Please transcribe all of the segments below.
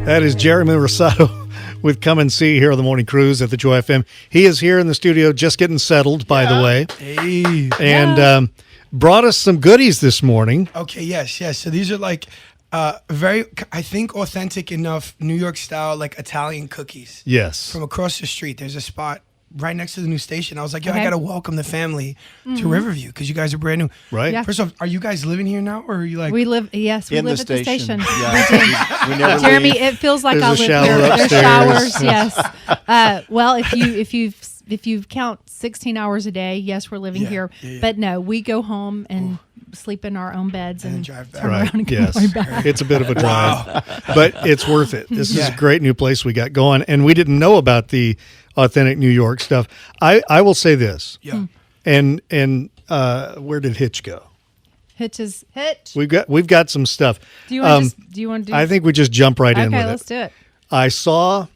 That is Jeremy Rosado with Come and See here on the Morning Cruise at the Joy FM. He is here in the studio just getting settled, by the way. Hey. And brought us some goodies this morning. Okay, yes. So these are like very, I think, authentic enough New York style, like Italian cookies. Yes. From across the street. There's a spot right next to the new station. I was like, yo, I got to welcome the family to Riverview because you guys are brand new. Right. Yeah. First off, are you guys living here now or are you like? We live, yes, we in live the at the station. Yeah. we never Jeremy, leave. it feels like There's I a live shower here. There's upstairs. showers, yes. Well, if you count 16 hours a day, yes, we're living here. Yeah. But no, we go home and sleep in our own beds and drive back. turn Right. around and Yes. come right back. It's a bit of a drive, but it's worth it. This is Yeah. a great new place we got going, and we didn't know about the authentic New York stuff. I will say this. Yeah. And where did Hitch go? Hitch. We've got some stuff. Do you want to do? I think we just jump right in Okay, with let's it. do it. I saw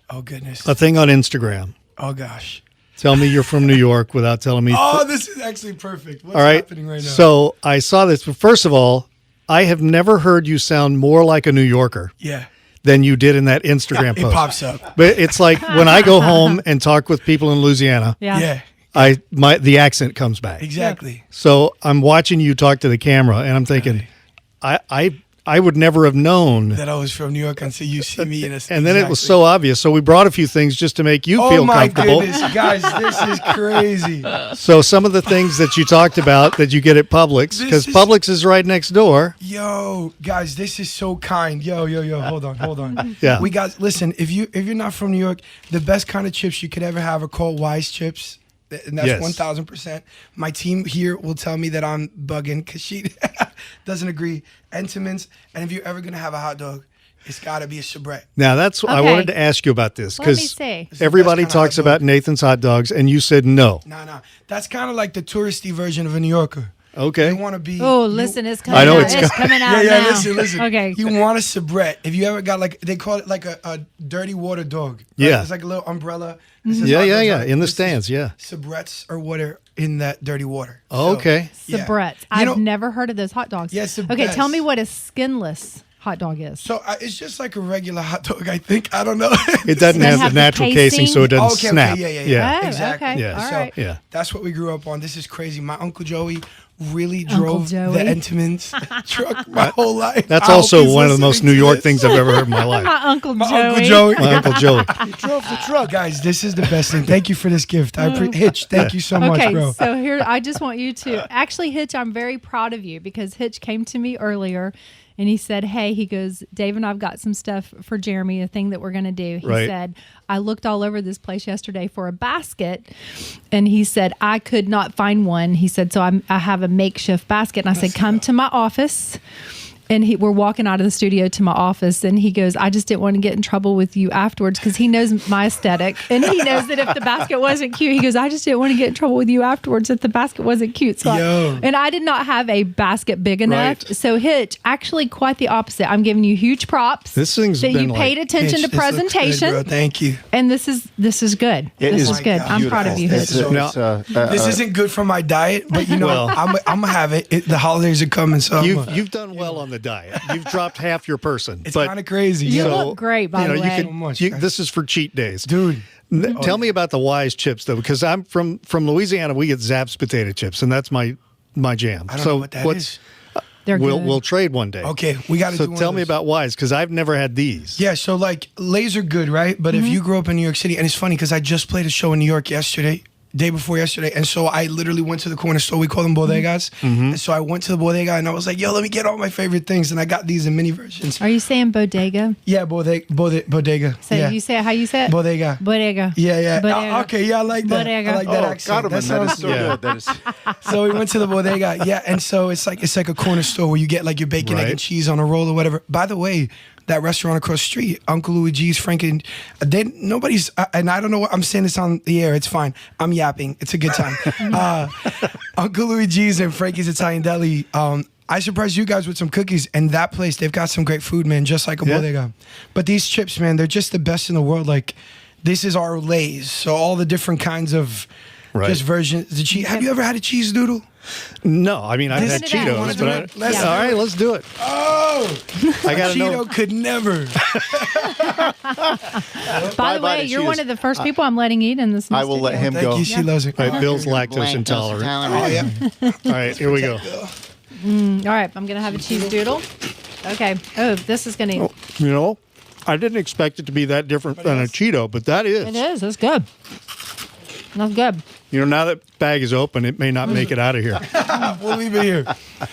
Oh, goodness. a thing on Instagram. Oh, gosh. Tell me you're from New York without telling me. Oh, this is actually perfect. What's all right. happening right now? So I saw this. But first of all, I have never heard you sound more like a New Yorker yeah. than you did in that Instagram It post. pops up. But it's like when I go home and talk with people in Louisiana, Yeah. Yeah, the accent comes back. exactly. So I'm watching you talk to the camera, and I'm thinking, I would never have known. That I was from New York until you see me in a. And then it was so obvious. So we brought a few things just to make you Oh feel my comfortable. goodness, guys, this is crazy. So some of the things that you talked about that you get at Publix, This because is- Publix is right next door. Yo, guys, this is so kind. Yo, hold on. Yeah. We got listen. If you're not from New York, the best kind of chips you could ever have are called Wise chips, and that's Yes. 1000%. My team here will tell me that I'm bugging because she doesn't agree. Entenmann's, and if you're ever gonna have a hot dog, it's got to be a soubrette. Now that's I Okay. wanted to ask you about this Let me because see. It's the everybody best kinda talks hot about dog. Nathan's hot dogs, and you said no. Nah. That's kind of like the touristy version of a New Yorker. Okay. You want to be. Oh, you- listen, it's coming I know out. it's It's coming out Yeah, now. listen. Okay. You want a soubrette. If you ever got like, they call it like a dirty water dog. Right? Yeah. It's like a little umbrella. Mm-hmm. It says Yeah, hot dogs yeah. on it. In the This is stands, yeah. Soubrettes or water in that dirty water. Oh, So, okay. yeah. Sabrettes. You know- I've never heard of those hot dogs. Yeah, it's the okay, tell best. me what a skinless hot dog is. So it's just like a regular hot dog, I think. I don't know. It doesn't Does it have the have the natural casing, so it doesn't Okay, snap. yeah. Oh, Exactly. okay. Yeah. All So right. Yeah. that's what we grew up on. This is crazy. My Uncle Joey really Uncle drove Joey. the Entenmann's truck my whole life. That's I hope also he's one of the most listening New to York this. things I've ever heard in my life. My Uncle My Joey. Uncle Joey. My Uncle Joey. Drove the truck. Guys, this is the best thing. Thank you for this gift. Hitch, thank you so much, Okay, bro. so here I just want you to actually, Hitch, I'm very proud of you because Hitch came to me earlier and he said, hey, he goes, Dave and I've got some stuff for Jeremy, a thing that we're going to do. He Right. said, I looked all over this place yesterday for a basket and he said, I could not find one. He said, so I have a makeshift basket. And I said, come to my office. And we're walking out of the studio to my office, and he goes, I just didn't want to get in trouble with you afterwards because he knows my aesthetic. And he knows that if the basket wasn't cute, he goes, I just didn't want to get in trouble with you afterwards if the basket wasn't cute. So and I did not have a basket big enough. Right. So Hitch, actually quite the opposite. I'm giving you huge props. This thing's that been you paid like- attention Hitch, to this looks good, presentation. bro. Thank you. And this is good. It This is is good. I'm proud of you, Hitch. This isn't good for my diet, but you know, Well- I'm gonna have it. The holidays are coming, so You've done well on the diet. You've dropped half your person. it's but kind of crazy. You So, look great, by the way. So much, you, guys. this is for cheat days, dude. Tell me about the Wise chips though, because I'm from Louisiana. We get Zapp's potato chips, and that's my jam. I don't know what that is. They're We'll good. we'll trade one day. Okay, we got to. So do one tell of me those. about Wise, because I've never had these. Yeah, so like Lay's are good, right? But if you grew up in New York City, and it's funny because I just played a show in New York day before yesterday, and so I literally went to the corner store. We call them bodegas, and so I went to the bodega and I was like, "Yo, let me get all my favorite things," and I got these in mini versions. Are you saying bodega? Yeah, bodega. So yeah. you say how you say it? Bodega. Bodega. Yeah. Bodega. Okay, yeah, I like that. Bodega. I like that Oh, accent. got him. That That is sounds so Yeah. good. That is. So we went to the bodega, yeah, and so it's like a corner store where you get like your bacon, egg, Right. and cheese on a roll or whatever. By the way, that restaurant across the street, Uncle Luigi's, nobody's, and I don't know what I'm saying this on the air. It's fine. I'm yapping. It's a good time. Uncle Luigi's and Frankie's Italian Deli. I surprised you guys with some cookies, and that place, they've got some great food, man, just like a bodega. But these chips, man, they're just the best in the world. Like, this is our Lay's. So all the different kinds of Right. Just versions. Have you ever had a cheese doodle? No, I mean, I've had Listen to that. Cheetos, but Let's- all right, let's do it. Oh, I got to Cheeto know. could never. By the Bye-bye way, to you're Cheetos. one of the first people I'm letting eat in this. I will let him Thank go. you. She loves it. All right, Bill's lactose Lactose intolerant. Oh, yeah. All right, here we go. All right, I'm gonna have a cheese doodle. Okay. Oh, this is gonna. You know, I didn't expect it to be that different than a Cheeto, but that is. It is. It's good. That's good. You know, now that bag is open, it may not make it out of here. We'll leave it here.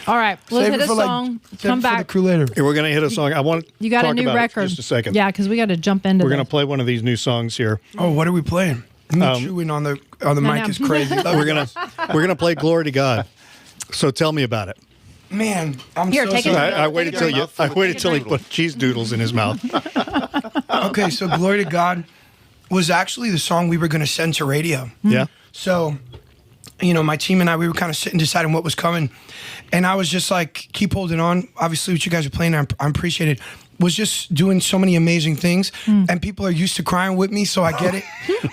All right, let's Save hit it a for, song. save Come it for the back. crew later. Here, we're going to hit a song. I want to You got talk a new about record. it just a second. Yeah, because we got to jump into. We're going to this. play one of these new songs here. Oh, what are we playing? Me chewing on the mic know. is crazy. We're gonna play "Glory to God." So tell me about it. Man, I'm Here, so take a sorry. drink. I waited till you. I waited till he put cheese doodles in his mouth. Okay, so "Glory to God" was actually the song we were going to send to radio. Yeah. So, you know, my team and I, we were kind of sitting deciding what was coming. And I was just like, keep holding on. Obviously, what you guys are playing, I appreciate it. Was just doing so many amazing things. And people are used to crying with me, so I get it.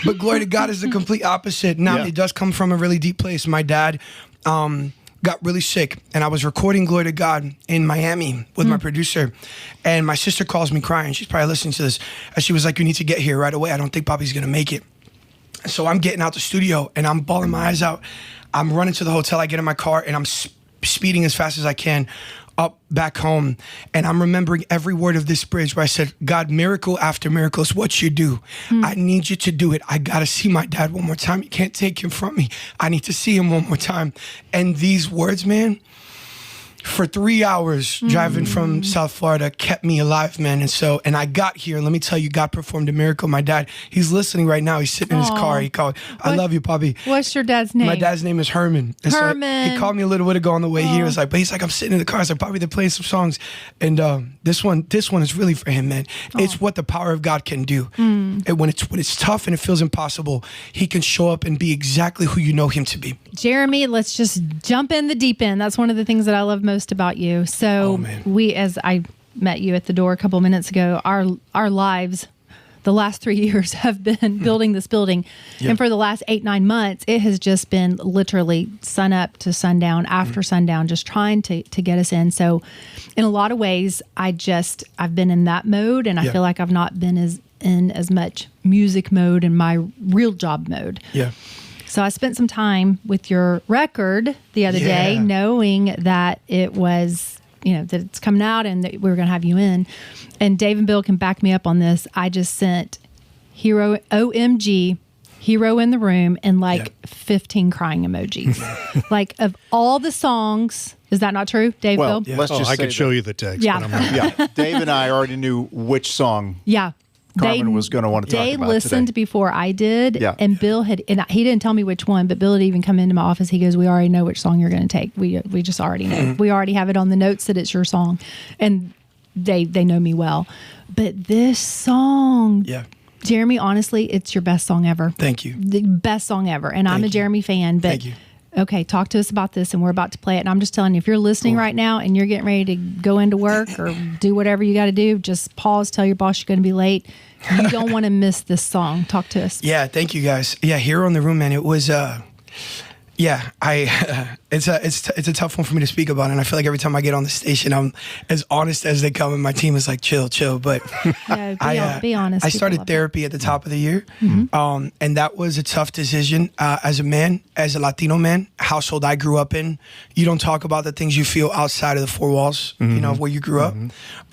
But "Glory to God" is the complete opposite. Now, Yeah. it does come from a really deep place. My dad got really sick, and I was recording "Glory to God" in Miami with my producer. And my sister calls me crying. She's probably listening to this. And she was like, "You need to get here right away. I don't think Bobby's going to make it." So I'm getting out the studio and I'm bawling my eyes out. I'm running to the hotel. I get in my car and I'm speeding as fast as I can up back home. And I'm remembering every word of this bridge where I said, "God, miracle after miracle is what you do. I need you to do it. I got to see my dad one more time. You can't take him from me. I need to see him one more time." And these words, man, for 3 hours driving from South Florida kept me alive, man. And I got here. Let me tell you, God performed a miracle. My dad, he's listening right now. He's sitting in his car. He called, "I love you, Poppy." What's your dad's name? My dad's name is Herman. And so Herman. he called me a little bit ago on the way here. He's like, I'm sitting in the car. I was like, "Bobby, they're playing some songs." And this one is really for him, man. It's what the power of God can do. And when it's tough and it feels impossible, he can show up and be exactly who you know him to be. Jeremy, let's just jump in the deep end. That's one of the things that I love most about you. So Oh, man. as I met you at the door a couple of minutes ago, our lives, the last 3 years have been building this building. And for the last 8-9 months, it has just been literally sun up to sundown after sundown, just trying to get us in. So in a lot of ways, I've been in that mode, and I feel like I've not been as much music mode and my real job mode. Yeah. So I spent some time with your record the other day, Yeah. knowing that it was, that it's coming out and that we were going to have you in. And Dave and Bill can back me up on this. I just sent Hero OMG, Hero in the Room, and 15 crying emojis. Like, of all the songs, is that not true, Dave, Well, Bill? let's Oh, just I say could show that- you the text. Yeah. But I'm not. Yeah, Dave and I already knew which song Yeah. Carmen was going to want to talk They about listened today. before I did, Yeah. and Bill and he didn't tell me which one, but Bill had even come into my office. He goes, "We already know which song you're going to take. We just already know. We already have it on the notes that it's your song," and they know me well. But this song, Yeah. Jeremy, honestly, it's your best song ever. Thank you. The best song ever, and I'm a Thank you. Jeremy fan. But Thank you. okay, talk to us about this, and we're about to play it. And I'm just telling you, if you're listening right now and you're getting ready to go into work or do whatever you got to do, just pause, tell your boss you're going to be late. You don't want to miss this song. Talk to us. Yeah, thank you guys. Yeah, Hero in the Room, man. It was it's a tough one for me to speak about, and I feel like every time I get on the station, I'm as honest as they come, and my team is like, chill. But No, be honest. I People started love therapy at the top of the year, and that was a tough decision as a man, as a Latino man, household I grew up in. You don't talk about the things you feel outside of the four walls, of where you grew up.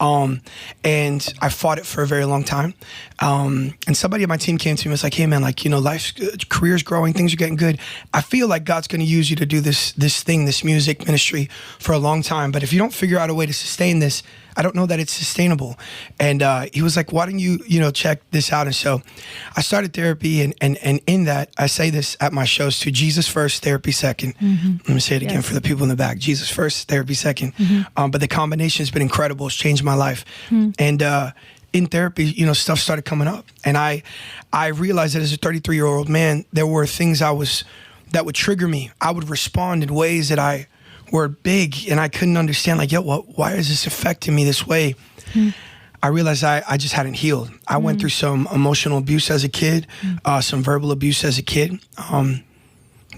And I fought it for a very long time. And somebody on my team came to me and was like, "Hey man, life's good, career's growing, things are getting good. I feel like God's going to use you to do this thing, this music ministry for a long time. But if you don't figure out a way to sustain this, I don't know that it's sustainable." And he was like, "Why don't you, check this out?" And so I started therapy, and in that, I say this at my shows too: Jesus first, therapy second. Let me say it again for the people in the back: Jesus first, therapy second. But the combination has been incredible. It's changed my life. And in therapy, stuff started coming up, and I realized that as a 33-year-old man, there were things that would trigger me. I would respond in ways that I were big, and I couldn't understand, why is this affecting me this way? I realized I just hadn't healed. I went through some emotional abuse as a kid, some verbal abuse as a kid.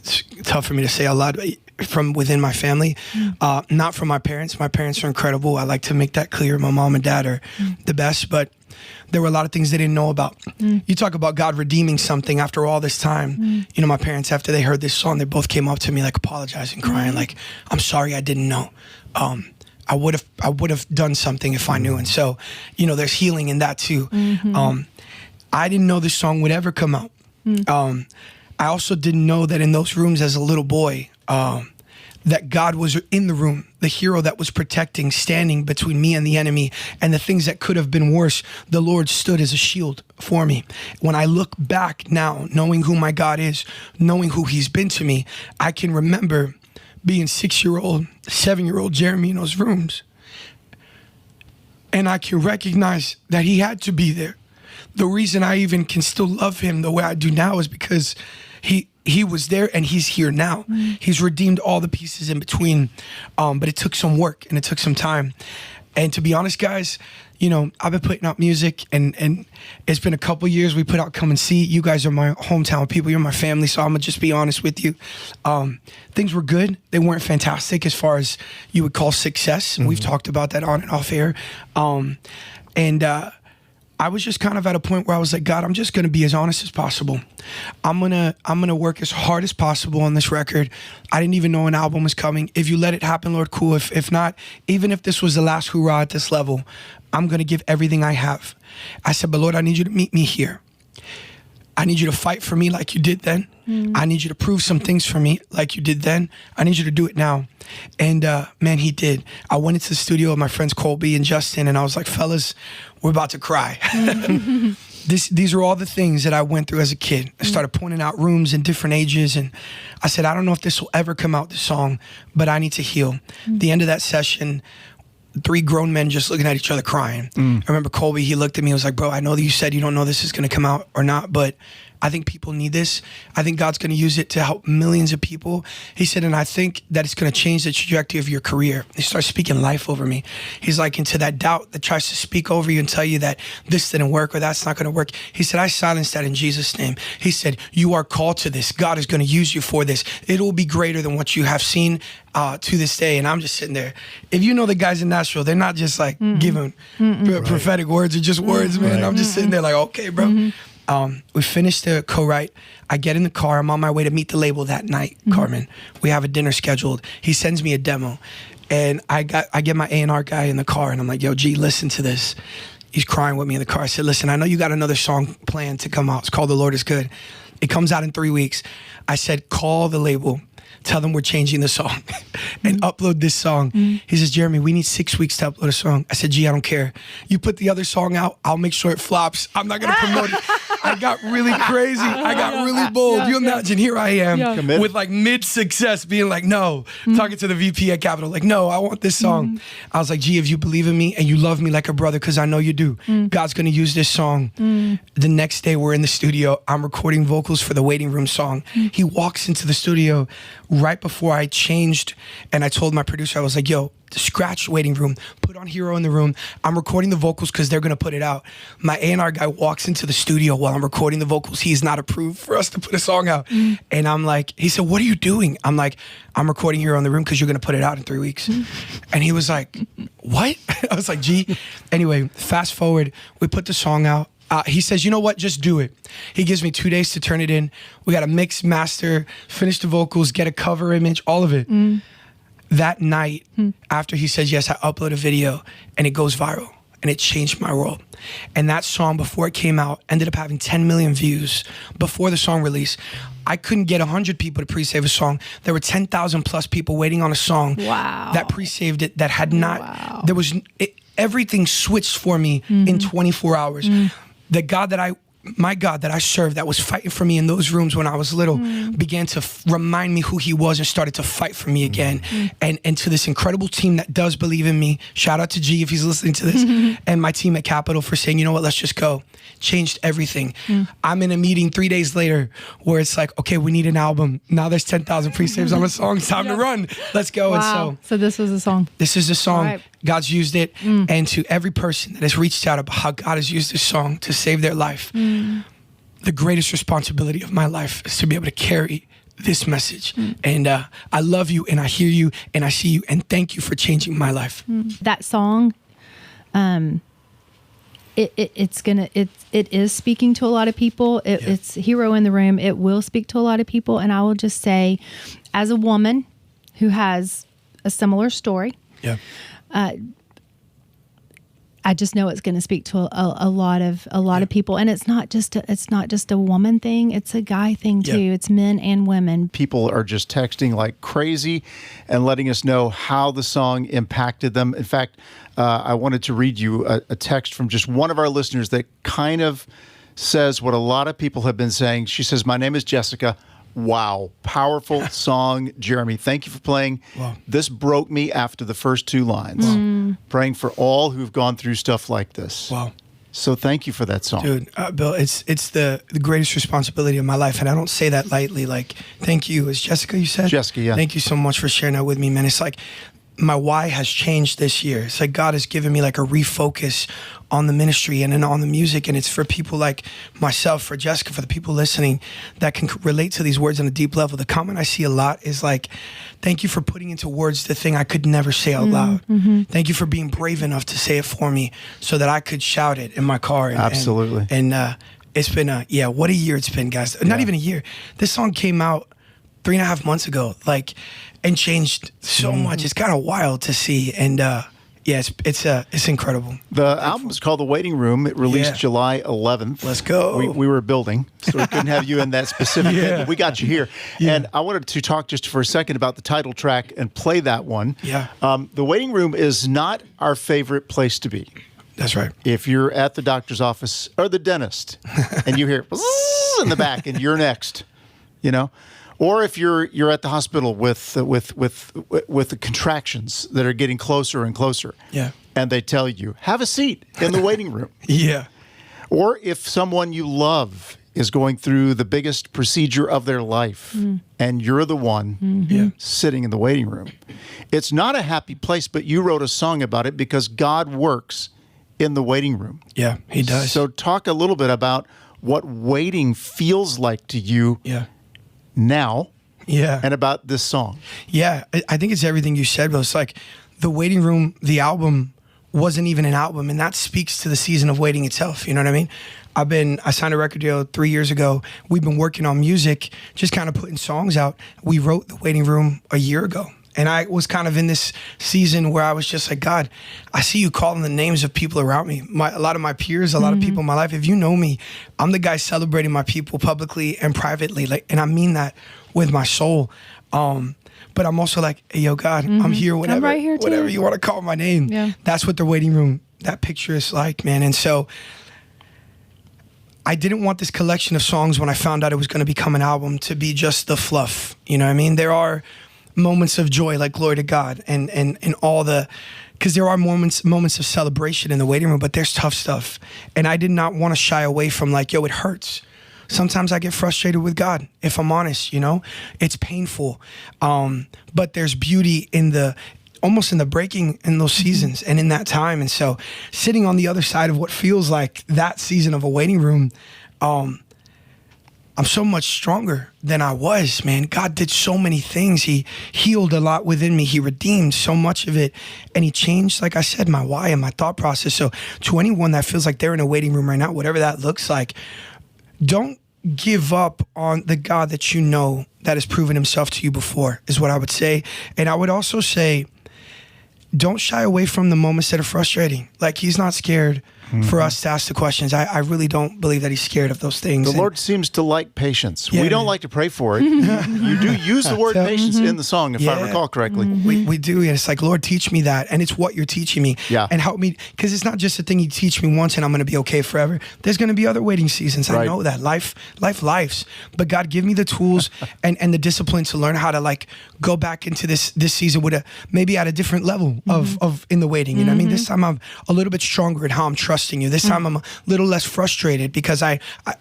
it's tough for me to say a lot from within my family, not from my parents. My parents are incredible. I like to make that clear. My mom and dad are the best, but there were a lot of things they didn't know about. You talk about God redeeming something after all this time. You know, my parents, after they heard this song, they both came up to me like apologizing, crying, like, I'm sorry, I didn't know. I would have done something if I knew. And so, you know, there's healing in that too. I didn't know this song would ever come out. I also didn't know that in those rooms as a little boy, that God was in the room, the hero that was protecting, standing between me and the enemy, and the things that could have been worse, the Lord stood as a shield for me. When I look back now, knowing who my God is, knowing who he's been to me, I can remember being 6-year-old, 7-year-old Jeremy in those rooms. And I can recognize that he had to be there. The reason I even can still love him the way I do now is because he was there and he's here now. He's redeemed all the pieces in between. But it took some work and it took some time. And to be honest, guys, you know, I've been putting out music and it's been a couple years. We put out Come and See. You guys are my hometown people. You're my family. So I'm going to just be honest with you. Things were good. They weren't fantastic as far as you would call success. And we've talked about that on and off air. I was just kind of at a point where I was like, God, I'm just going to be as honest as possible. I'm going to work as hard as possible on this record. I didn't even know an album was coming. If you let it happen, Lord, cool. If not, even if this was the last hurrah at this level, I'm going to give everything I have. I said, but Lord, I need you to meet me here. I need you to fight for me like you did then. I need you to prove some things for me like you did then. I need you to do it now. And man, he did. I went into the studio with my friends Colby and Justin, and I was like, fellas, we're about to cry. These are all the things that I went through as a kid. I started pointing out rooms in different ages, and I said, I don't know if this will ever come out, this song, but I need to heal. The end of that session, 3 grown men just looking at each other crying. I remember Colby, he looked at me and was like, bro, I know that you said you don't know this is going to come out or not, but I think people need this. I think God's going to use it to help millions of people. He said, and I think that it's going to change the trajectory of your career. He started speaking life over me. He's like, into that doubt that tries to speak over you and tell you that this didn't work or that's not going to work. He said, I silenced that in Jesus' name. He said, you are called to this. God is going to use you for this. It will be greater than what you have seen to this day. And I'm just sitting there. If you know the guys in Nashville, they're not just like giving prophetic words or just words, man. I'm just sitting there like, okay, bro. We finished the co-write. I get in the car. I'm on my way to meet the label that night, Carmen. We have a dinner scheduled. He sends me a demo. And I get my A&R guy in the car, and I'm like, yo, G, listen to this. He's crying with me in the car. I said, listen, I know you got another song planned to come out. It's called The Lord Is Good. It comes out in 3 weeks. I said, call the label. Tell them we're changing the song and upload this song. He says, Jeremy, we need 6 weeks to upload a song. I said, gee, I don't care. You put the other song out, I'll make sure it flops. I'm not going to promote it. I got really crazy. I got really bold. You imagine, here I am with like mid-success being like, no, talking to the VP at Capitol, like, no, I want this song. I was like, gee, if you believe in me and you love me like a brother, because I know you do, God's going to use this song. The next day we're in the studio. I'm recording vocals for the Waiting Room song. He walks into the studio right before I changed, and I told my producer, I was like, yo, scratch Waiting Room, put on Hero in the Room. I'm recording the vocals because they're going to put it out. My A&R guy walks into the studio while I'm recording the vocals. He's not approved for us to put a song out. And I'm like, he said, what are you doing? I'm like, I'm recording Hero in the Room because you're going to put it out in 3 weeks. And he was like, what? I was like, gee. Anyway, fast forward, we put the song out. He says, you know what, just do it. He gives me 2 days to turn it in. We got to mix, master, finish the vocals, get a cover image, all of it. That night, after he says, yes, I upload a video, and it goes viral, and it changed my world. And that song, before it came out, ended up having 10 million views before the song release. I couldn't get 100 people to pre-save a song. There were 10,000 plus people waiting on a song that pre-saved it, that had not, there was, everything switched for me in 24 hours. My God that I served, that was fighting for me in those rooms when I was little, began to remind me who he was and started to fight for me again. And to this incredible team that does believe in me, shout out to G if he's listening to this, and my team at Capitol for saying, you know what, let's just go. Changed everything. I'm in a meeting 3 days later where it's like, okay, we need an album. Now there's 10,000 pre-saves on a song. It's time to run. Let's go. Wow. And so this was a song. This is a song. Right. God's used it. And to every person that has reached out about how God has used this song to save their life, the greatest responsibility of my life is to be able to carry this message. And I love you, and I hear you, and I see you, and thank you for changing my life. That song, it is speaking to a lot of people. It's Hero in the Room. It will speak to a lot of people. And I will just say, as a woman who has a similar story, I just know it's going to speak to a lot of people, and it's not just a woman thing; it's a guy thing too. It's men and women. People are just texting like crazy and letting us know how the song impacted them. In fact, I wanted to read you a text from just one of our listeners that kind of says what a lot of people have been saying. She says, "My name is Jessica. Wow. Powerful song, Jeremy. Thank you for playing. Wow. This broke me after the first two lines. Praying for all who've gone through stuff like this." Wow. So thank you for that song. Dude, Bill, it's the greatest responsibility of my life, and I don't say that lightly. Like, thank you. Is Jessica, you said? Jessica, yeah. Thank you so much for sharing that with me, man. It's like my why has changed this year. It's like God has given me like a refocus on the ministry and on the music, and it's for people like myself, for Jessica, for the people listening that can relate to these words on a deep level. The comment I see a lot is like, thank you for putting into words the thing I could never say out loud. Thank you for being brave enough to say it for me so that I could shout it in my car. Absolutely. And it's been what a year it's been, guys. Not even a year. This song came out 3.5 months ago, like, and changed so much. It's kind of wild to see, and it's incredible. The album is called The Waiting Room. It released July 11th. Let's go. We were building, so we couldn't have you in that specific bit, but we got you here. And I wanted to talk just for a second about the title track and play that one. The Waiting Room is not our favorite place to be. That's right. If you're at the doctor's office or the dentist and you hear in the back and you're next, or if you're at the hospital with the contractions that are getting closer and closer, and they tell you, have a seat in the waiting room. Or if someone you love is going through the biggest procedure of their life, and you're the one sitting in the waiting room. It's not a happy place, but you wrote a song about it because God works in the waiting room. Yeah, he does. So talk a little bit about what waiting feels like to you now, and about this song. I think it's everything you said, but it's like The Waiting Room, the album wasn't even an album, and that speaks to the season of waiting itself. You know what I mean? I signed a record deal 3 years ago. We've been working on music, just kind of putting songs out. We wrote The Waiting Room a year ago. And I was kind of in this season where I was just like, God, I see you calling the names of people around me. A lot of my peers, a lot of people in my life. If you know me, I'm the guy celebrating my people publicly and privately. And I mean that with my soul. But I'm also like, hey, yo, God, I'm here, whatever, I'm right here too. Whatever you want to call my name. Yeah. That's what The Waiting Room, that picture is like, man. And so I didn't want this collection of songs when I found out it was going to become an album to be just the fluff. You know what I mean? There are moments of joy, like glory to God, and all the, because there are moments of celebration in the waiting room, but there's tough stuff. And I did not want to shy away from like, yo, it hurts. Sometimes I get frustrated with God, if I'm honest, it's painful. But there's beauty almost in the breaking in those seasons and in that time. And so sitting on the other side of what feels like that season of a waiting room, I'm so much stronger than I was, man. God did so many things. He healed a lot within me. He redeemed so much of it. And he changed, like I said, my why and my thought process. So to anyone that feels like they're in a waiting room right now, whatever that looks like, don't give up on the God that you know that has proven himself to you before, is what I would say. And I would also say, don't shy away from the moments that are frustrating. Like, he's not scared for us to ask the questions. I really don't believe that he's scared of those things. The Lord seems to like patience. We don't like to pray for it. You do use the word patience in the song, if I recall correctly. We do, and it's like, Lord, teach me that. And it's what you're teaching me. And help me, because it's not just a thing you teach me once and I'm going to be okay forever. There's going to be other waiting seasons. I know that. Life lives. But God, give me the tools and the discipline to learn how to like go back into this season with maybe at a different level of in the waiting. You know what I mean? This time I'm a little bit stronger in how I'm trusting trusting you. This time I'm a little less frustrated because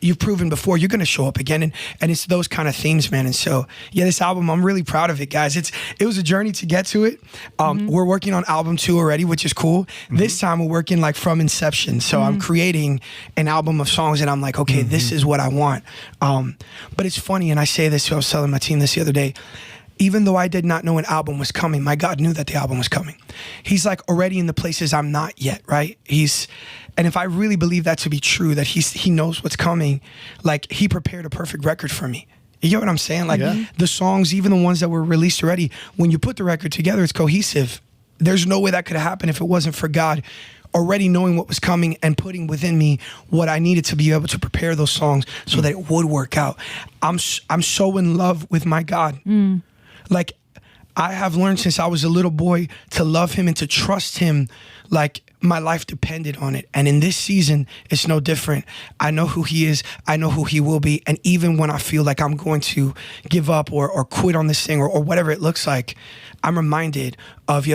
you've proven before you're going to show up again. And it's those kind of themes, man. And so, yeah, this album, I'm really proud of it, guys. It was a journey to get to it. We're working on album 2 already, which is cool. This time we're working like from inception. So I'm creating an album of songs and I'm like, okay, this is what I want. But it's funny, and I say this, I was telling my team this the other day, even though I did not know an album was coming, my God knew that the album was coming. He's like already in the places I'm not yet, right? And if I really believe that to be true, that he knows what's coming, like he prepared a perfect record for me. You get what I'm saying? Like the songs, even the ones that were released already, when you put the record together, it's cohesive. There's no way that could have happened if it wasn't for God already knowing what was coming and putting within me what I needed to be able to prepare those songs so that it would work out. I'm so in love with my God. Like, I have learned since I was a little boy to love him and to trust him like my life depended on it. And in this season, it's no different. I know who he is. I know who he will be. And even when I feel like I'm going to give up or quit on this thing or whatever it looks like, I'm reminded of,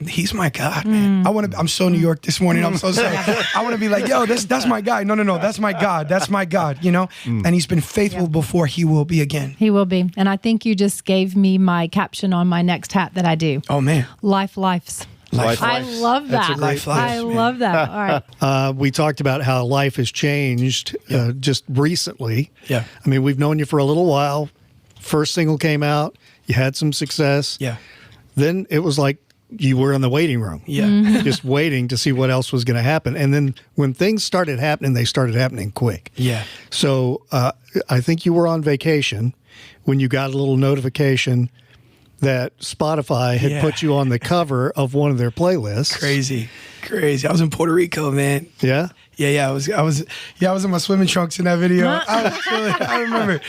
he's my God, man. I'm so New York this morning. I'm so sorry. I want to be like, that's my guy. No, that's my God. That's my God, And he's been faithful before, he will be again. He will be. And I think you just gave me my caption on my next hat that I do. Oh, man. Lives. I love that. I love that. All right. We talked about how life has changed just recently. Yeah. I mean, we've known you for a little while. First single came out. You had some success. Yeah. Then it was like you were in the waiting room. Yeah. Just waiting to see what else was going to happen. And then when things started happening, they started happening quick. Yeah. So I think you were on vacation when you got a little notification that Spotify had put you on the cover of one of their playlists. Crazy. I was in Puerto Rico, man. Yeah? Yeah. I was in my swimming trunks in that video. I remember.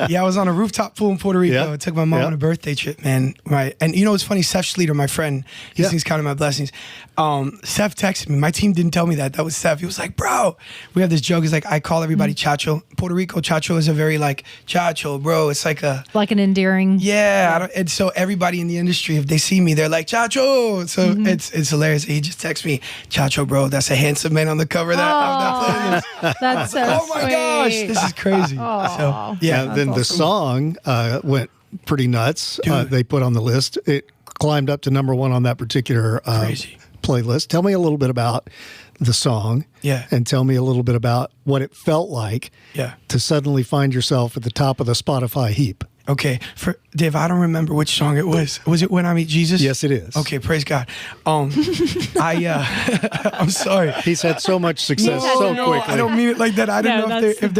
Yeah, I was on a rooftop pool in Puerto Rico. Yeah. I took my mom on a birthday trip, man. Right. And you know what's funny? Seth Schleter, my friend, he sings Count My Blessings. Seth texted me. My team didn't tell me that. That was Seth. He was like, bro, we have this joke. It's like, I call everybody Chacho. Puerto Rico, Chacho is a very like, Chacho, bro. It's like an endearing. Yeah. And so everybody in the industry, if they see me, they're like, Chacho. So it's hilarious. He just texts me, Chacho, bro, that's a handsome man on the cover of that playlist. That's so oh my sweet. gosh, this is crazy. So Yeah, then the song went pretty nuts. They put on the list. It climbed up to number 1 on that particular playlist. Tell me a little bit about the song. Yeah. And tell me a little bit about what it felt like to suddenly find yourself at the top of the Spotify heap. Okay, for Dave, I don't remember which song it was. Was it When I Meet Jesus? Yes, it is. Okay, praise God. I'm sorry. He's had so much success so quickly. I don't mean it like that. I don't know if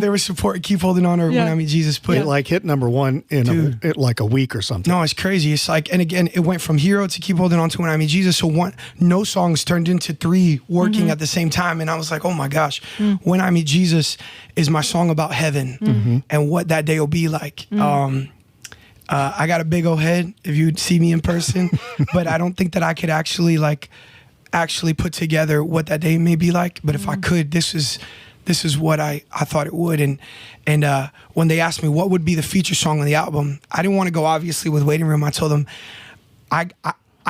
they were supporting Keep Holding On or When I Meet Jesus. But it like hit number 1 in like a week or something. No, it's crazy. It's like, and again, it went from Hero to Keep Holding On to When I Meet Jesus. So no songs turned into 3 working at the same time. And I was like, oh my gosh, When I Meet Jesus is my song about heaven and what that day will be like. I got a big old head if you'd see me in person, but I don't think that I could actually put together what that day may be like. But if I could, this is what I thought it would. And when they asked me what would be the feature song on the album, I didn't want to go obviously with Waiting Room. I told them I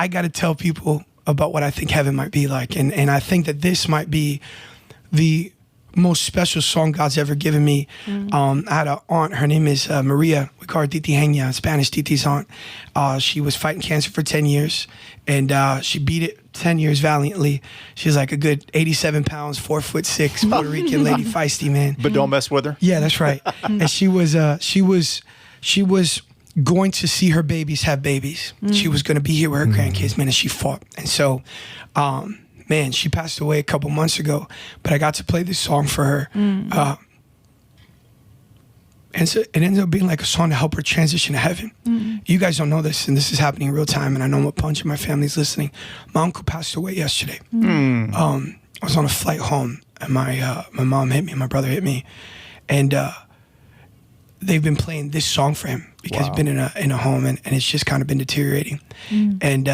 got to tell people about what I think heaven might be like. And I think that this might be the most special song God's ever given me. I had an aunt, her name is Maria. We call her Titi Henya, Spanish Titi's aunt. She was fighting cancer for 10 years, and she beat it 10 years valiantly. She's like a good 87 pounds, 4'6", Puerto Rican lady, feisty, man. But don't mess with her. Yeah, that's right. And she was going to see her babies have babies. She was going to be here with her grandkids, man, and she fought. And so, man, she passed away a couple months ago, but I got to play this song for her. And so it ended up being like a song to help her transition to heaven. You guys don't know this, and this is happening in real time, and I know a bunch of my family's listening. My uncle passed away yesterday. I was on a flight home, and my mom hit me, and my brother hit me. And they've been playing this song for him because he's been in a home, and it's just kind of been deteriorating. And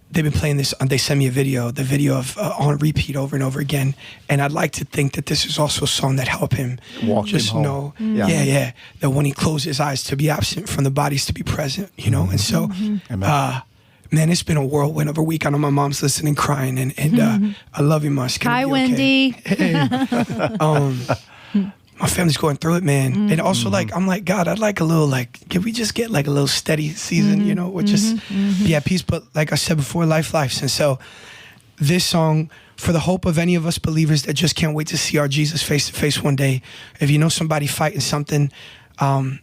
they've been playing this. They sent me the video of on repeat over and over again. And I'd like to think that this is also a song that helped him just know, that when he closed his eyes to be absent from the bodies to be present, And so, Man, it's been a whirlwind of a week. I know my mom's listening, crying, and I love you much. Hi, Wendy. Okay. My family's going through it, man. And also, like, I'm like, God, I'd like a little, like, can we just get like a little steady season, you know, or just be at peace? But like I said before, lives. And so this song, for the hope of any of us believers that just can't wait to see our Jesus face to face one day. If you know somebody fighting something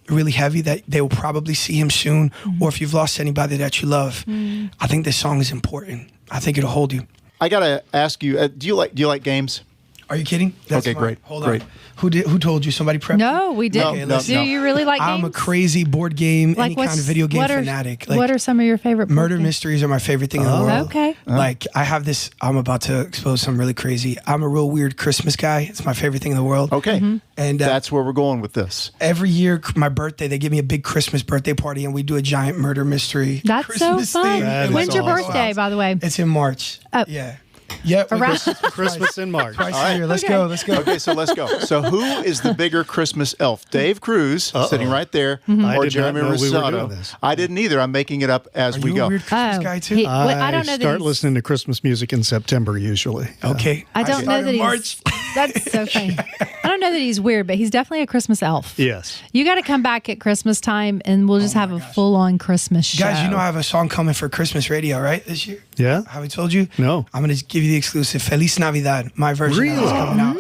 really heavy, that they will probably see him soon, or if you've lost anybody that you love, I think this song is important. I think it'll hold you. I gotta ask you, do you like games? Are you kidding? Okay, great. Hold great. on. Who told you? Somebody prepped No, you? we didn't. Okay, listen. Do you really like games? I'm a crazy board game, any kind of video game fanatic. Like, what are some of your favorite board murder games? mysteries are my favorite thing in the world. Okay. Like, I have this, I'm about to expose something really crazy. I'm a real weird Christmas guy. It's my favorite thing in the world. Okay. And that's where we're going with this. Every year, my birthday, they give me a big Christmas birthday party, and we do a giant murder mystery. That's Christmas so fun. thing. When's your awesome. birthday, by the way? It's in March. Oh. Yeah. Yeah. Around- Christmas in March. Twice All a right. year. Let's Okay. go. Let's go. Okay, so let's go. So who is the bigger Christmas elf? Dave Cruz, sitting right there, I or did not Jeremy know we were Rosado? doing this. I didn't either. I'm making it up as Are we you go. a weird Christmas guy, too? I don't know that start he's- listening to Christmas music in September usually. Okay. I don't know started that he's. March. That's so funny. I don't know that he's weird, but he's definitely a Christmas elf. Yes. You got to come back at Christmas time, and we'll just have a full-on Christmas show. Guys, you know I have a song coming for Christmas radio, right, this year? Yeah. Have I told you? No. I'm going to give you the exclusive. Feliz Navidad. My version of Really? it's coming out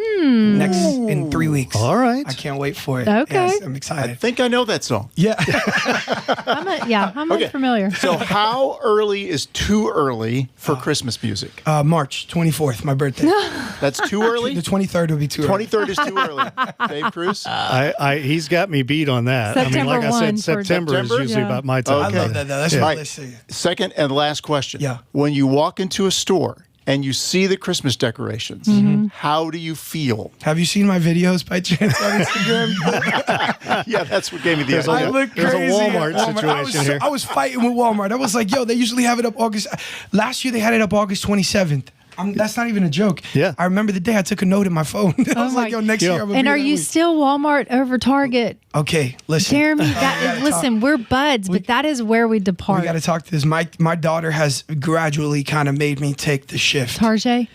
next in 3 weeks. All right. I can't wait for it. Okay. Yes, I'm I excited. think I know that song. Yeah. I'm Okay. unfamiliar. So how early is too early for Christmas music? March 24th, my birthday. That's too early? The 23rd would be too early. 23rd is too early. Dave Cruz? He's got me beat on that. I mean, September like I 1 said, for September is September? usually Yeah. about my time. I Okay. love that, though. That's All what right. let's see. Second and last question. Yeah. When you walk into a store and you see the Christmas decorations, how do you feel? Have you seen my videos by chance on Instagram? Yeah, that's what gave me the There's idea. I look There's a crazy. Walmart at situation here. I was fighting with Walmart. I was like, yo, they usually have it up August. Last year they had it up August 27th. That's not even a joke. Yeah. I remember the day I took a note in my phone. I was like, yo, next year I'm gonna And be are that you week. still Walmart over Target? Okay, listen. Jeremy, gotta listen, we're buds, but that is where we We depart. got to talk to this. My daughter has gradually kind of made me take the shift. Target?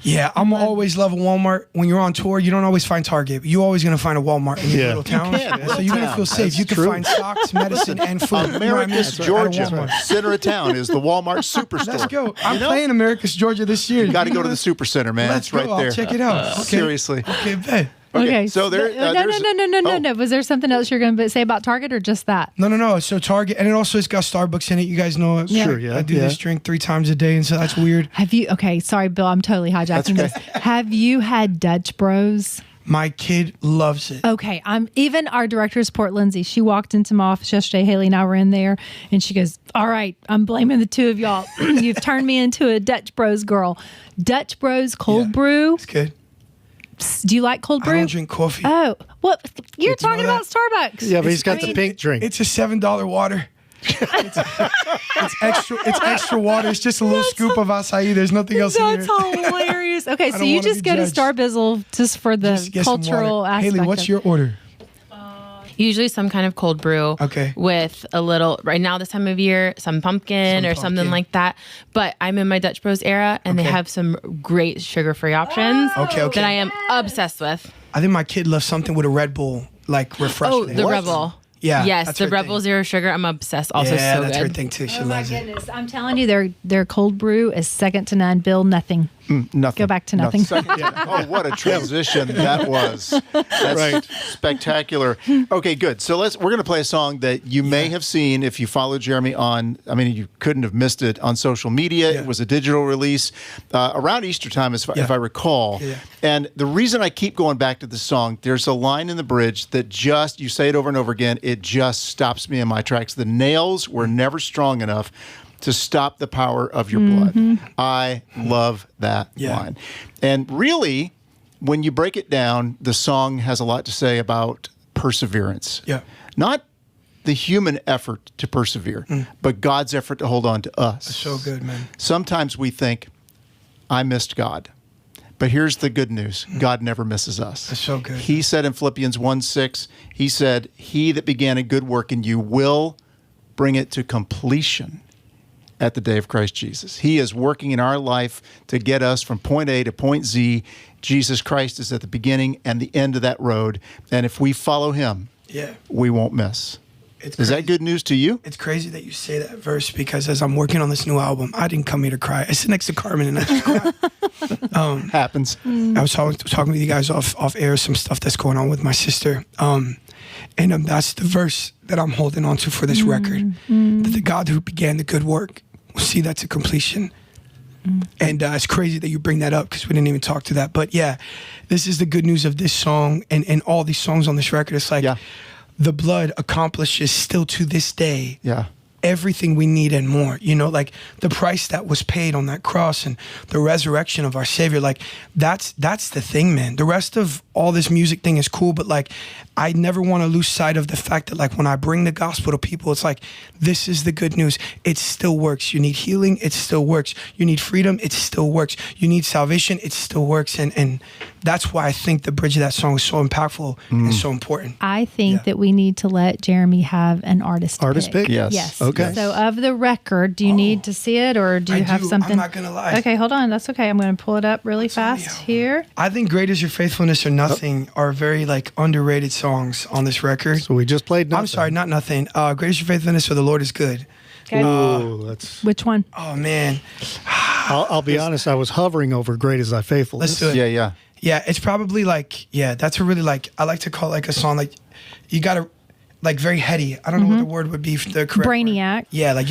Yeah, I'm always love a Walmart. When you're on tour, you don't always find Target. You're always going to find a Walmart in your Yeah. little town. can, So you're going to feel safe. That's You can true. find socks, medicine, and food. You know what I mean? America's At a Georgia, Walmart. center of town, is the Walmart Superstore. Let's go. I'm You know? playing America's Georgia this year. Got to go to the Super Center, man. Let's it's right go. there. I'll check it out. Okay. Seriously. Okay, bet. Okay. So there. No. there's- Was there something else you're going to say about Target or just that? No. So Target, and it also it's got Starbucks in it. You guys know it. Yeah. Sure, yeah. I do this drink 3 times a day, and so that's weird. Have you? Okay, sorry, Bill. I'm totally hijacking That's this. Have you had Dutch Bros? My kid loves it. Okay, even our director of support, Lindsay. She walked into my office yesterday. Haley and I were in there, and she goes, "All right, I'm blaming the two of y'all. You've turned me into a Dutch Bros girl. Dutch Bros cold Yeah. brew. It's good. Do you like cold brew? I don't drink coffee. Oh, well, you're Did you talking know about Starbucks. Yeah, but he's got I the mean, pink drink. It's a $7 water. It's extra water. It's just a little scoop of acai. There's nothing else in That's here. hilarious. Okay, so don't you wanna just be go to judged. Star Bizzle just for the Just get some cultural water. aspect. Haley, what's of your it. order? Usually some kind of cold brew. Okay. With a little, right now this time of year, some pumpkin or something pumpkin. like that. But I'm in my Dutch Bros era and they Okay. have some great sugar-free options Okay. that I am obsessed with. I think my kid loves something with a Red Bull, like refreshment. Oh, the Rebel. Yeah, Yes, that's the her Rebel thing. Zero Sugar. I'm obsessed. Also Yeah, so that's good. her thing too. She Oh my loves it. goodness! I'm telling you, their cold brew is second to none. Bill, nothing. Nothing. Go back to nothing. Oh, what a transition that was. That's Right. spectacular. Okay, good. So we're going to play a song that you may have seen if you followed Jeremy on, you couldn't have missed it on social media. Yeah. It was a digital release around Easter time, if I recall. Yeah. And the reason I keep going back to this song, there's a line in the bridge that you say it over and over again, it just stops me in my tracks. The nails were never strong enough to stop the power of your blood. I love that line. And really, when you break it down, the song has a lot to say about perseverance. Yeah. Not the human effort to persevere, but God's effort to hold on to us. So good, man. Sometimes we think, I missed God. But here's the good news. God never misses us. That's so good. He said in Philippians 1:6, he said, he that began a good work in you will bring it to completion at the day of Christ Jesus. He is working in our life to get us from point A to point Z. Jesus Christ is at the beginning and the end of that road. And if we follow him, we won't miss. Is that good news to you? It's crazy that you say that verse, because as I'm working on this new album, I didn't come here to cry. I sit next to Carmen and I just cry. Happens. I was talking with you guys off air, some stuff that's going on with my sister. And that's the verse that I'm holding on to for this record. That the God who began the good work will see that to completion. And it's crazy that you bring that up, because we didn't even talk to that. But yeah, this is the good news of this song and all these songs on this record. It's like the blood accomplishes still to this day everything we need and more. You know, like the price that was paid on that cross and the resurrection of our Savior. Like that's the thing, man. The rest of all this music thing is cool, but like I never want to lose sight of the fact that like when I bring the gospel to people, it's like, this is the good news. It still works. You need healing, it still works. You need freedom, it still works. You need salvation, it still works. And that's why I think the bridge of that song is so impactful and so important. I think that we need to let Jeremy have an artist pick. Yes. Okay. So of the record, do you need to see it, or do you have something? I'm not going to lie. Okay, hold on. That's okay. I'm going to pull it up really fast here. I think Great Is Your Faithfulness or Nothing are very like underrated songs on this record. So we just played Nothing. I'm sorry, not Nothing. Great Is Your Faithfulness or The Lord Is Good. Okay. Ooh, that's. Which one? Oh, man. I'll be honest. I was hovering over "Great Is Thy Faithfulness." Let's do it. Yeah. Yeah, it's probably like, that's a really like, I like to call it like a song like, you got to, like very heady. I don't know what the word would be for the correct Brainiac. word. Yeah, like,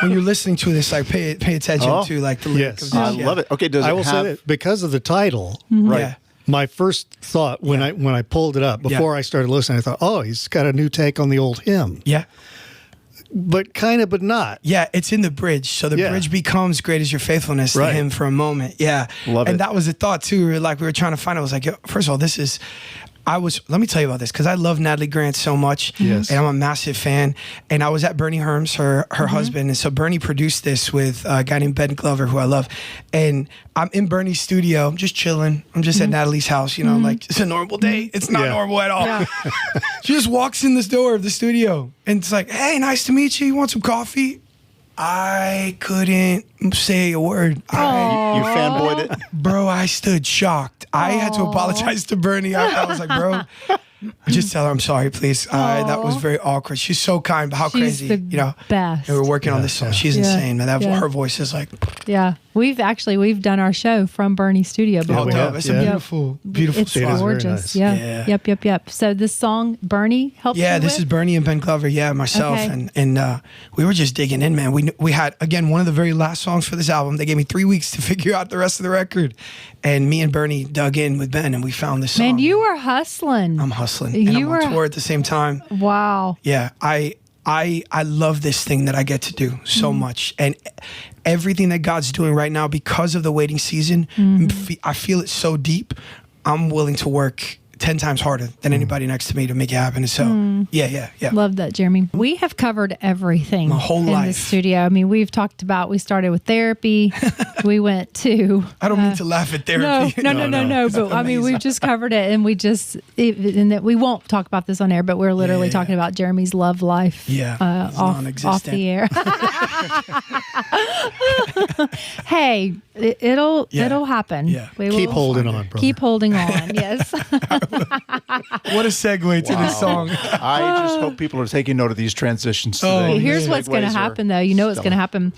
when you're listening to this, like pay attention to like the lyrics. Yes. I love it. Okay, I will say that because of the title, right? Yeah. My first thought when I pulled it up before I started listening, I thought, oh, he's got a new take on the old hymn. Yeah. But kind of, but not. Yeah, it's in the bridge. So the bridge becomes Great Is Your Faithfulness to him for a moment. Yeah. Love it. And that was the thought too. We were trying to find, I was like, first of all, let me tell you about this, because I love Natalie Grant so much. Yes. And I'm a massive fan. And I was at Bernie Herms, her husband. And so Bernie produced this with a guy named Ben Glover, who I love. And I'm in Bernie's studio. I'm just chilling. I'm just at Natalie's house, like it's a normal day. It's not normal at all. Yeah. She just walks in this door of the studio and it's like, hey, nice to meet you. You want some coffee? I couldn't say a word. You fanboyed it? Bro, I stood shocked. I had to apologize to Bernie. I was like, bro, just tell her I'm sorry, please. That was very awkward. She's so kind, but how She's crazy, the best. And we're working on this song. She's insane, man. Her voice is like, Yeah. We've done our show from Bernie's studio before. It's a beautiful It's spot. gorgeous. Very nice. Yeah. Yep. So this song, Bernie helped you this is Bernie and Ben Glover. Yeah, myself. Okay. And we were just digging in, man. We had, again, one of the very last songs for this album. They gave me 3 weeks to figure out the rest of the record. And me and Bernie dug in with Ben and we found this song. Man, you were hustling. I'm hustling. And I'm on tour at the same time. Wow. Yeah, I love this thing that I get to do so much. And everything that God's doing right now, because of the waiting season, I feel it so deep. I'm willing to work 10 times harder than anybody next to me to make it happen. And so, yeah. Love that, Jeremy. We have covered everything My whole in life. the studio. I mean, we started with therapy. We went to... I don't mean to laugh at therapy. No. But I mean, we've just covered it, and and that we won't talk about this on air, but we're literally talking about Jeremy's love life. Yeah, off the air. Hey, it'll happen. Yeah. We Keep will holding on, brother. keep holding on. Yes. What a segue to this song. I just hope people are taking note of these transitions today. Here's what's going to happen, though. You know what's going to happen.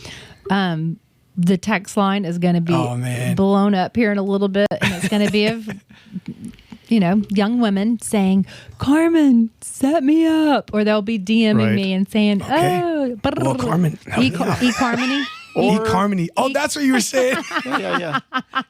The text line is going to be blown up here in a little bit, and it's going to be of young women saying, "Carmen, set me up," or they'll be DMing me and saying, "Oh, well, Carmen, eCarmony." eCarmony. Oh, that's what you were saying. Yeah.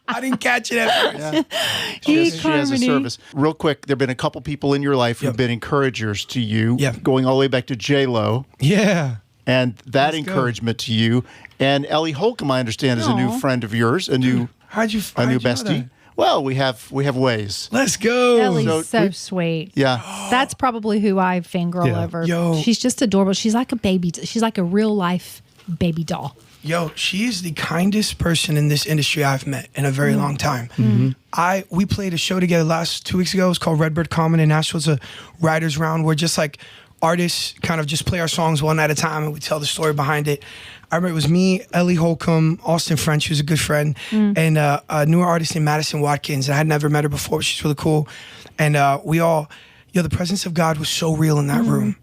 I didn't catch it at first. She has a service. Real quick, there have been a couple people in your life who've been encouragers to you, going all the way back to J-Lo. Yeah. And that encouragement to you. And Ellie Holcomb, I understand, is a new friend of yours, a new bestie. Well, we have ways. Let's go. Ellie's so sweet. Yeah. That's probably who I fangirl over. Yo. She's just adorable. She's like a baby. She's like a real life baby doll. Yo, she is the kindest person in this industry I've met in a very long time. Mm-hmm. We played a show together 2 weeks ago. It was called Redbird Common in Nashville. It's a writer's round where just like artists kind of just play our songs one at a time and we tell the story behind it. I remember it was me, Ellie, Holcomb, Austin French, who's a good friend, and a newer artist named Madison Watkins. And I had never met her before. She's really cool. And the presence of God was so real in that room.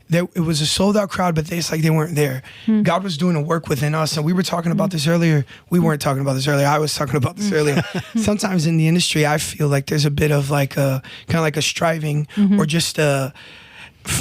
It was a sold out crowd, but it's like they weren't there. God was doing a work within us. And we were talking about this earlier. We weren't talking about this earlier. I was talking about this earlier. Sometimes in the industry, I feel like there's a bit of like a kind of like a striving or just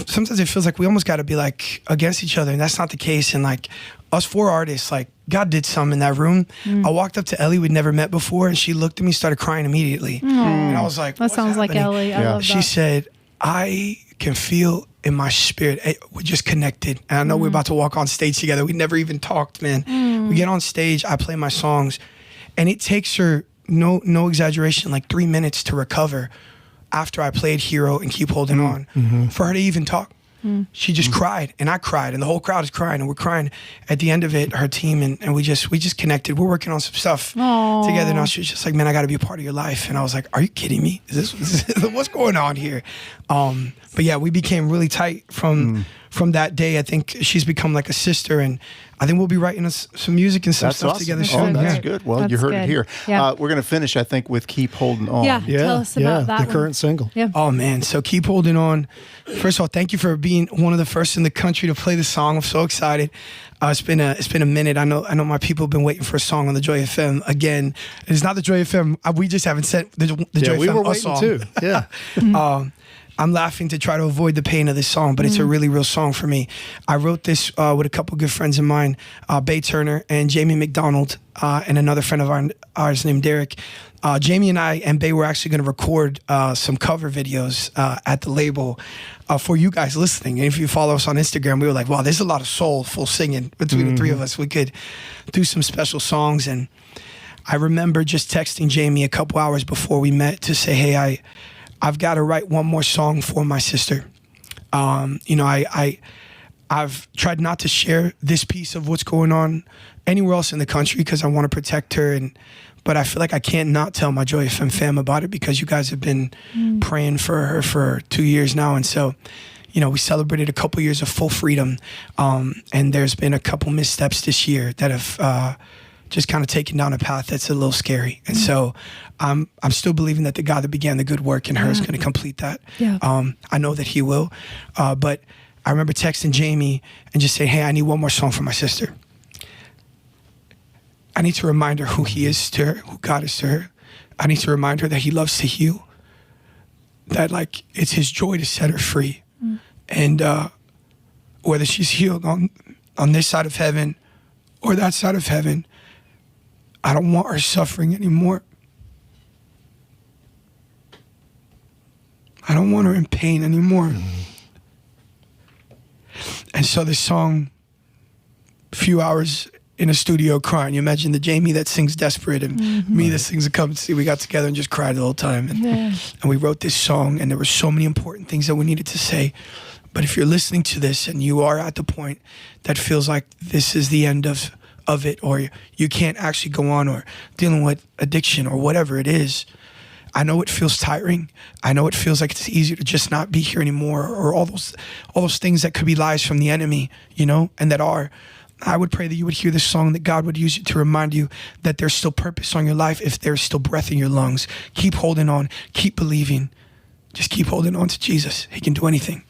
sometimes it feels like we almost got to be like against each other. And that's not the case. And like us 4 artists, like God did some in that room. I walked up to Ellie we'd never met before, and she looked at me, started crying immediately. And I was like, that sounds happening? like Ellie. I love that. She said, I can feel in my spirit, we're just connected. And I know we're about to walk on stage together. We never even talked, man. We get on stage, I play my songs, and it takes her, no exaggeration, like 3 minutes to recover after I played Hero and Keep Holding On for her to even talk. She just cried, and I cried, and the whole crowd is crying, and we're crying. At the end of it, her team and we just connected. We're working on some stuff together now. She was just like, man, I got to be a part of your life. And I was like, are you kidding me? Is this what's going on here? But yeah, we became really tight from that day. I think she's become like a sister, and I think we'll be writing some music and some stuff awesome. together Oh, soon. that's good. Well, you heard it here. Yeah. We're going to finish, I think, with Keep Holding On. Yeah. Tell us about that the one. current single. Yeah. Oh man, so Keep Holding On. First of all, thank you for being one of the first in the country to play the song. I'm so excited. It's been a minute. I know my people have been waiting for a song on the Joy FM again. It's not the Joy FM. We just haven't sent the Joy we FM were a waiting song. too. Yeah. I'm laughing to try to avoid the pain of this song, but it's a really real song for me. I wrote this with a couple good friends of mine, Bay Turner and Jamie McDonald, and another friend of ours named Derek. Jamie and I and Bay were actually going to record some cover videos at the label for you guys listening. And if you follow us on Instagram, we were like, wow, there's a lot of soulful singing between the three of us. We could do some special songs. And I remember just texting Jamie a couple hours before we met to say, hey, I've got to write one more song for my sister. I've tried not to share this piece of what's going on anywhere else in the country because I want to protect her. But I feel like I can't not tell my Joy FM fam about it because you guys have been praying for her for 2 years now. And so, we celebrated a couple years of full freedom. And there's been a couple missteps this year that have just kind of taken down a path that's a little scary. And so I'm still believing that the God that began the good work in her is going to complete that. Yeah. I know that he will. But I remember texting Jamie and just saying, hey, I need one more song for my sister. I need to remind her who he is to her, who God is to her. I need to remind her that he loves to heal, that like it's his joy to set her free. And whether she's healed on this side of heaven or that side of heaven, I don't want her suffering anymore. I don't want her in pain anymore. And so this song, a few hours in a studio crying. You imagine the Jamie that sings Desperate and me that sings A Come and See. We got together and just cried the whole time. And we wrote this song, and there were so many important things that we needed to say. But if you're listening to this and you are at the point that feels like this is the end of it, or you can't actually go on, or dealing with addiction or whatever it is, I know it feels tiring. I know it feels like it's easier to just not be here anymore, or all those things that could be lies from the enemy, and that are. I would pray that you would hear this song, that God would use it to remind you that there's still purpose on your life if there's still breath in your lungs. Keep holding on. Keep believing. Just keep holding on to Jesus. He can do anything.